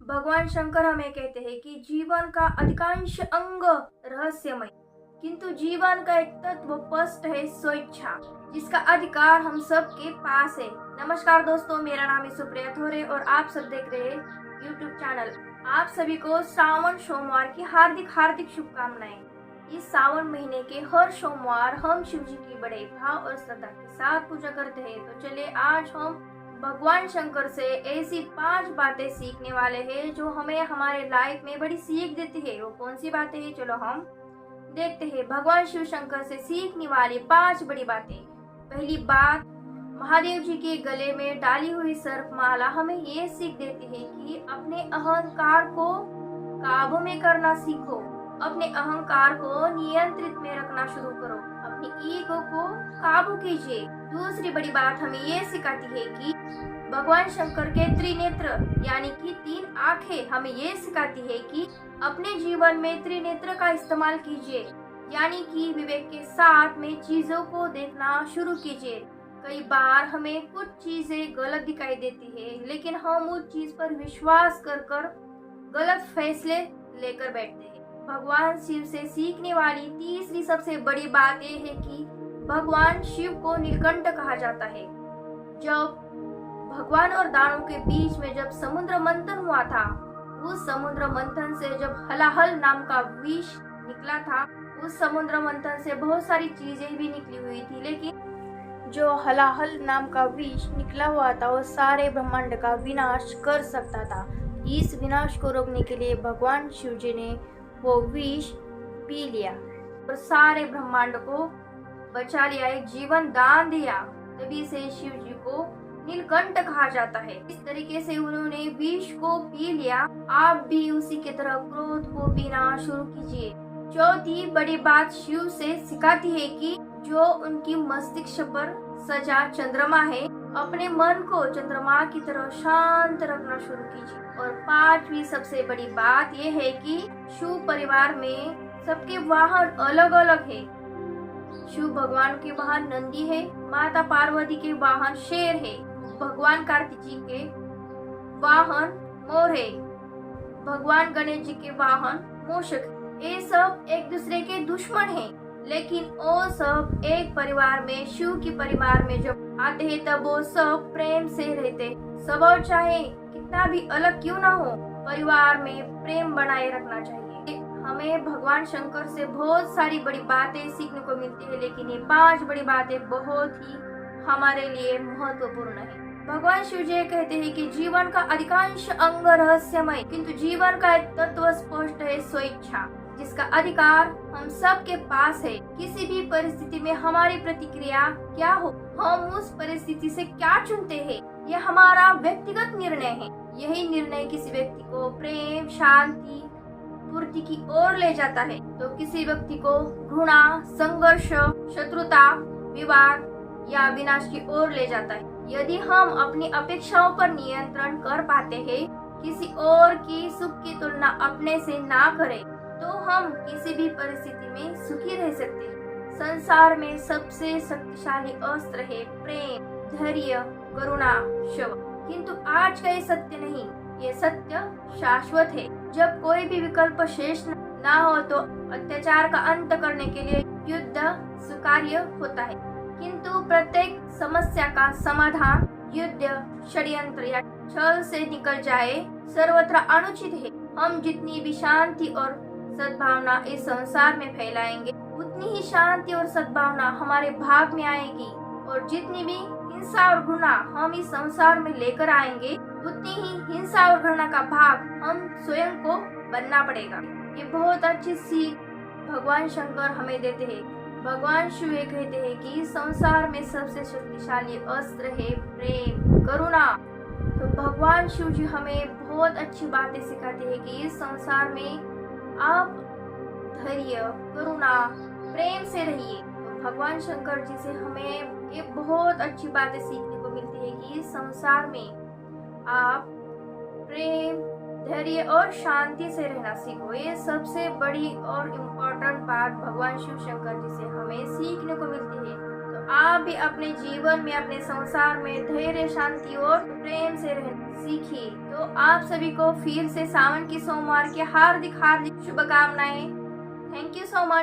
भगवान शंकर हमें कहते हैं कि जीवन का अधिकांश अंग रहस्यमय, किंतु जीवन का एक तत्व स्पष्ट है, स्वेच्छा, जिसका अधिकार हम सबके पास है। नमस्कार दोस्तों, मेरा नाम है सुप्रिया थोरे और आप सब देख रहे हैं यूट्यूब चैनल। आप सभी को श्रावण सोमवार की हार्दिक हार्दिक शुभकामनाएं। इस सावन महीने के हर सोमवार हम शिव जी की बड़े भाव और श्रद्धा के साथ पूजा करते हैं। तो चलिए आज हम भगवान शंकर से ऐसी 5 बातें सीखने वाले हैं जो हमें हमारे लाइफ में बड़ी सीख देती है। वो कौन सी बातें हैं, चलो हम देखते हैं। भगवान शिव शंकर से सीखने वाली 5 बड़ी बातें। पहली बात, महादेव जी के गले में डाली हुई सर्प माला हमें ये सीख देती है कि अपने अहंकार को काबू में करना सीखो। अपने अहंकार को नियंत्रित में रखना शुरू करो। अपनी ईगो को काबू कीजिए। दूसरी बड़ी बात हमें ये सिखाती है कि भगवान शंकर के त्रिनेत्र यानी कि 3 आंखें हमें ये सिखाती है कि अपने जीवन में त्रिनेत्र का इस्तेमाल कीजिए, यानी कि विवेक के साथ में चीजों को देखना शुरू कीजिए। कई बार हमें कुछ चीजें गलत दिखाई देती है, लेकिन हम उस चीज पर विश्वास कर गलत फैसले लेकर बैठते हैं। भगवान शिव से सीखने वाली तीसरी सबसे बड़ी बात यह है कि भगवान शिव को नीलकंठ कहा जाता है। जब भगवान और दानव के बीच में जब समुद्र मंथन हुआ था, उस समुद्र मंथन से जब हलाहल नाम का विष निकला था, उस समुद्र मंथन से बहुत सारी चीजें भी निकली हुई थी, लेकिन जो हलाहल नाम का विष निकला हुआ था वो सारे ब्रह्मांड का विनाश कर सकता था। इस विनाश को रोकने के लिए भगवान शिव जी ने वो विष पी लिया और सारे ब्रह्मांड को बचा लिया, एक जीवन दान दिया। तभी से शिव जी को नीलकंठ कहा जाता है। इस तरीके से उन्होंने विष को पी लिया। आप भी उसी की तरह क्रोध को पीना शुरू कीजिए। चौथी बड़ी बात शिव से सिखाती है कि जो उनकी मस्तिष्क पर सजा चंद्रमा है, अपने मन को चंद्रमा की तरह शांत रखना शुरू कीजिए। और 5वीं सबसे बड़ी बात यह है कि शिव परिवार में सबके वाहन अलग अलग है। शिव भगवान के वाहन नंदी है, माता पार्वती के वाहन शेर है, भगवान कार्तिक जी के वाहन मोर है, भगवान गणेश जी के वाहन मूषक। ये सब एक दूसरे के दुश्मन हैं, लेकिन वो सब एक परिवार में, शिव के परिवार में जब आते हैं तब वो सब प्रेम से रहते। स्वभाव चाहे कितना भी अलग क्यों ना हो, परिवार में प्रेम बनाए रखना चाहिए। हमें भगवान शंकर से बहुत सारी बड़ी बातें सीखने को मिलती है, लेकिन ये 5 बड़ी बातें बहुत ही हमारे लिए महत्वपूर्ण है। भगवान शिव जी कहते हैं कि जीवन का अधिकांश अंग रहस्यमय, किंतु जीवन का एक तत्व स्पष्ट है, स्वेच्छा, जिसका अधिकार हम सब के पास है। किसी भी परिस्थिति में हमारी प्रतिक्रिया क्या हो, हम उस परिस्थिति से क्या चुनते हैं, यह हमारा व्यक्तिगत निर्णय है। यही निर्णय किसी व्यक्ति को प्रेम, शांति, पूर्ति की ओर ले जाता है, तो किसी व्यक्ति को घृणा, संघर्ष, शत्रुता, विवाद या विनाश की ओर ले जाता है। यदि हम अपनी अपेक्षाओं पर नियंत्रण कर पाते हैं, किसी और की सुख की तुलना अपने से ना करें, तो हम किसी भी परिस्थिति में सुखी रह सकते हैं। संसार में सबसे शक्तिशाली अस्त्र है प्रेम, धैर्य, करुणा, शिव। किंतु आज का ये सत्य नहीं, ये सत्य शाश्वत है। जब कोई भी विकल्प शेष ना हो तो अत्याचार का अंत करने के लिए युद्ध स्वीकार्य होता है, किंतु प्रत्येक समस्या का समाधान युद्ध, षड्यंत्र या छल से निकल जाए सर्वत्र अनुचित है। हम जितनी भी शांति और सद्भावना इस संसार में फैलाएंगे, उतनी ही शांति और सद्भावना हमारे भाग में आएगी, और जितनी भी हिंसा और घृणा हम इस संसार में लेकर आएंगे, उतनी ही हिंसा और घृणा का भाग हम स्वयं को बनना पड़ेगा। ये बहुत अच्छी सीख भगवान शंकर हमें देते हैं। भगवान शिव कहते हैं कि संसार में सबसे शक्तिशाली अस्त्र है प्रेम, करुणा। तो भगवान शिव जी हमें बहुत अच्छी बातें सिखाते हैं कि इस संसार में आप धैर्य, करुणा, प्रेम से रहिए। तो भगवान शंकर जी से हमें ये बहुत अच्छी बातें सीखने को मिलती है कि इस संसार में आप प्रेम, धैर्य और शांति से रहना सीखो। ये सबसे बड़ी और इम्पोर्टेंट बात भगवान शिव शंकर जी से हमें सीखने को मिलती है। तो आप भी अपने जीवन में, अपने संसार में धैर्य, शांति और प्रेम से रहना सीखिए। तो आप सभी को फिर से सावन के सोमवार के हार्दिक हार्दिक शुभकामनाएं। Thank you so much.